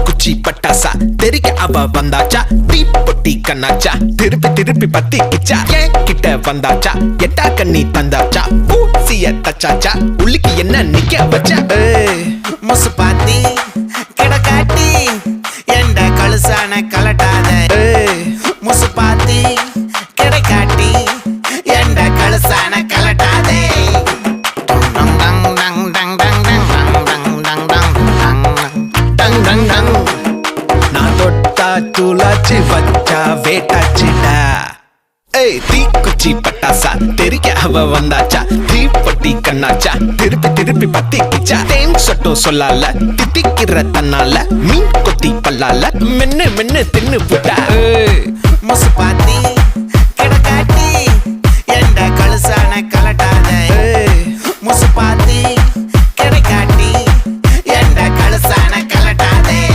குச்சி பட்டாசா தெரிக்க அவ வந்தாச்சா தீ பொட்டி கண்ணாச்சா திருப்பி திருப்பி பத்தி கிச்சா ஏன் கிட்ட வந்தாச்சா எட்டா கண்ணி தந்தாச்சா பூசிய தச்சாச்சா உள்ளுக்கு என்ன நிக்க வச்சா முசு பாத்தி கிடக்காட்டி எந்த கழுசான கலட்டாத முசு பாத்தி கிடக்காட்டி எந்த கழுசான கலட்டாதே நான் தொட்டா தூளாச்சு வச்சா வேட்டாச்சுடா தீ குச்சி பட்டாசா தெரிக்க அவ வந்தாச்சா தீ பொட்டி கண்ணாச்சா திருப்பி திருப்பி பத்தி கிச்சா தேன் சொட்டும் சொல்லால தித்திக்கிற தன்னால மீன் கொத்தி பல்லால மென்னு மென்னு தின்னு புட்டா முசு பாத்தி